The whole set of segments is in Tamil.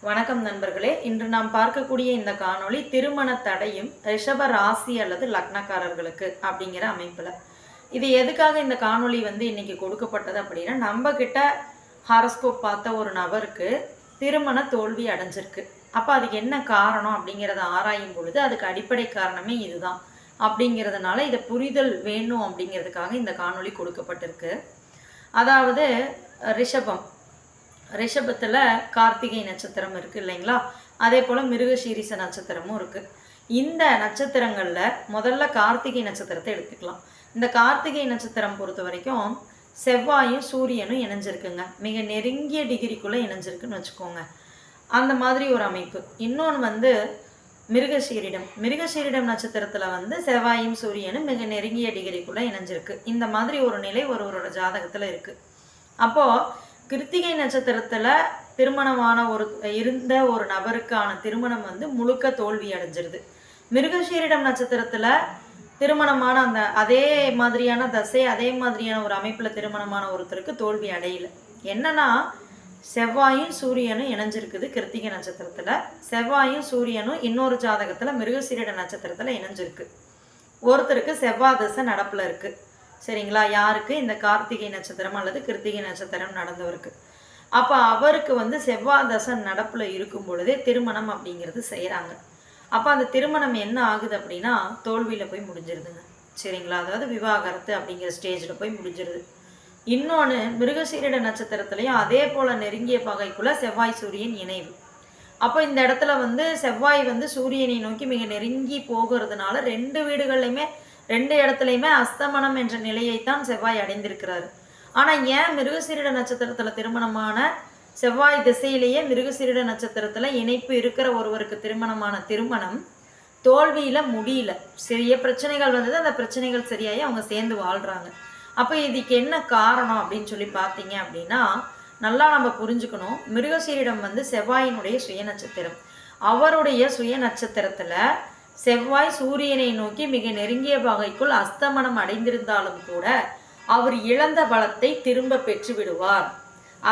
வணக்கம் நண்பர்களே. இன்று நாம் பார்க்கக்கூடிய இந்த காணொளி திருமண தடையும் ரிஷப ராசி அல்லது லக்னக்காரர்களுக்கு அப்படிங்கிற அமைப்பில். இது எதுக்காக இந்த காணொளி இன்னைக்கு கொடுக்கப்பட்டது அப்படின்னா, நம்ம கிட்ட ஹாரஸ்கோப் பார்த்த ஒரு நபருக்கு திருமண தோல்வி அடைஞ்சிருக்கு. அப்போ அதுக்கு என்ன காரணம் அப்படிங்கிறத ஆராயும் பொழுது அதுக்கு அடிப்படை காரணமே இதுதான் அப்படிங்கிறதுனால இதை புரிதல் வேணும் அப்படிங்கிறதுக்காக இந்த காணொளி கொடுக்கப்பட்டிருக்கு. அதாவது ரிஷபத்தில் கார்த்திகை நட்சத்திரம் இருக்குது இல்லைங்களா, அதே போல் மிருகசீரிச நட்சத்திரமும் இருக்குது. இந்த நட்சத்திரங்களில் முதல்ல கார்த்திகை நட்சத்திரத்தை எடுத்துக்கலாம். இந்த கார்த்திகை நட்சத்திரம் பொறுத்த வரைக்கும் செவ்வாயும் சூரியனும் இணைஞ்சிருக்குங்க. மிக நெருங்கிய டிகிரிக்குள்ளே இணைஞ்சிருக்குன்னு வச்சுக்கோங்க. அந்த மாதிரி ஒரு அமைப்பு. இன்னொன்று மிருகசீரிடம் நட்சத்திரத்தில் செவ்வாயும் சூரியனும் மிக நெருங்கிய டிகிரிக்குள்ளே இணைஞ்சிருக்கு. இந்த மாதிரி ஒரு நிலை ஒருவரோட ஜாதகத்தில் இருக்குது. அப்போது கிருத்திகை நட்சத்திரத்தில் திருமணமான இருந்த ஒரு நபருக்கான திருமணம் முழுக்க தோல்வி அடைஞ்சிருது. மிருகசீரிடம் நட்சத்திரத்தில் திருமணமான அதே மாதிரியான தசை, அதே மாதிரியான ஒரு அமைப்பில் திருமணமான ஒருத்தருக்கு தோல்வி அடையல. என்னன்னா, செவ்வாயும் சூரியனும் இணைஞ்சிருக்குது கிருத்திகை நட்சத்திரத்தில். செவ்வாயும் சூரியனும் இன்னொரு ஜாதகத்தில் மிருகசீரிட நட்சத்திரத்தில் இணைஞ்சிருக்கு. ஒருத்தருக்கு செவ்வாய் தசை நடப்பில் இருக்குது. சரிங்களா? யாருக்கு? இந்த கார்த்திகை நட்சத்திரம் அல்லது கிருத்திகை நட்சத்திரம் நடந்தவருக்கு. அப்போ அவருக்கு செவ்வாய் தசை நடப்பில் இருக்கும் பொழுதே திருமணம் அப்படிங்கிறது செய்கிறாங்க. அப்போ அந்த திருமணம் என்ன ஆகுது அப்படின்னா தோல்வியில் போய் முடிஞ்சிருதுங்க. சரிங்களா? அதாவது விவாகரத்து அப்படிங்கிற ஸ்டேஜில் போய் முடிஞ்சிருது. இன்னொன்று, மிருகசீரிட நட்சத்திரத்துலேயும் அதே போல் நெருங்கிய பகைக்குள்ளே செவ்வாய் சூரியன் இணைவு. அப்போ இந்த இடத்துல செவ்வாய் சூரியனை நோக்கி மிக நெருங்கி போகிறதுனால ரெண்டு இடத்துலையுமே அஸ்தமனம் என்ற நிலையைத்தான் செவ்வாய் அடைந்திருக்கிறாரு. ஆனால் ஏன் மிருகசீரிட நட்சத்திரத்தில் திருமணமான செவ்வாய் திசையிலேயே மிருகசீரிட நட்சத்திரத்தில் இணைப்பு இருக்கிற ஒருவருக்கு திருமணம் தோல்வியில் முடியல? சிறிய பிரச்சனைகள் அந்த பிரச்சனைகள் சரியாகி அவங்க சேர்ந்து வாழ்கிறாங்க. அப்போ இதுக்கு என்ன காரணம் அப்படின்னு சொல்லி பார்த்தீங்க அப்படின்னா, நல்லா நம்ம புரிஞ்சுக்கணும். மிருகசீரிடம் செவ்வாயினுடைய சுய நட்சத்திரம். அவருடைய சுய நட்சத்திரத்தில் செவ்வாய் சூரியனை நோக்கி மிக நெருங்கிய வகைக்குள் அஸ்தமனம் அடைந்திருந்தாலும் கூட அவர் இழந்த பலத்தை திரும்ப பெற்று விடுவார்.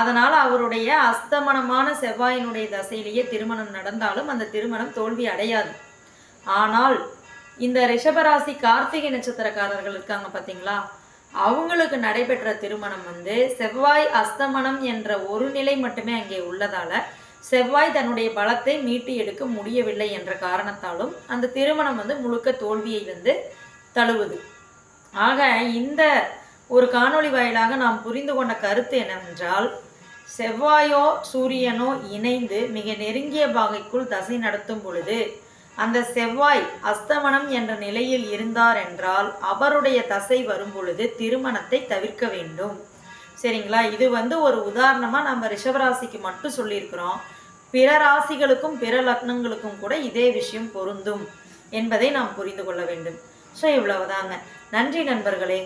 அதனால் அவருடைய அஸ்தமனமான செவ்வாயினுடைய தசையிலேயே திருமணம் நடந்தாலும் அந்த திருமணம் தோல்வி அடையாது. ஆனால் இந்த ரிஷபராசி கார்த்திகை நட்சத்திரக்காரர்கள் இருக்காங்க பார்த்தீங்களா, அவங்களுக்கு நடைபெற்ற திருமணம் செவ்வாய் அஸ்தமனம் என்ற ஒரு நிலை மட்டுமே அங்கே உள்ளதால செவ்வாய் தன்னுடைய பலத்தை மீட்டு எடுக்க முடியவில்லை என்ற காரணத்தாலும் அந்த திருமணம் முழுக்க தோல்வியை தழுவுது. ஆக இந்த ஒரு காணொளி வாயிலாக நாம் புரிந்து கொண்ட கருத்து என்னவென்றால், செவ்வாயோ சூரியனோ இணைந்து மிக நெருங்கிய பாகைக்குள் தசை நடத்தும் பொழுது அந்த செவ்வாய் அஸ்தமனம் என்ற நிலையில் இருந்தார் என்றால் அவருடைய தசை வரும் பொழுது திருமணத்தை தவிர்க்க வேண்டும். சரிங்களா? இது ஒரு உதாரணமாக நம்ம ரிஷபராசிக்கு மட்டும் சொல்லியிருக்கிறோம். பிற ராசிகளுக்கும் பிற லக்னங்களுக்கும் கூட இதே விஷயம் பொருந்தும் என்பதை நாம் புரிந்து கொள்ள வேண்டும். ஸோ இவ்வளவுதாங்க. நன்றி நண்பர்களே.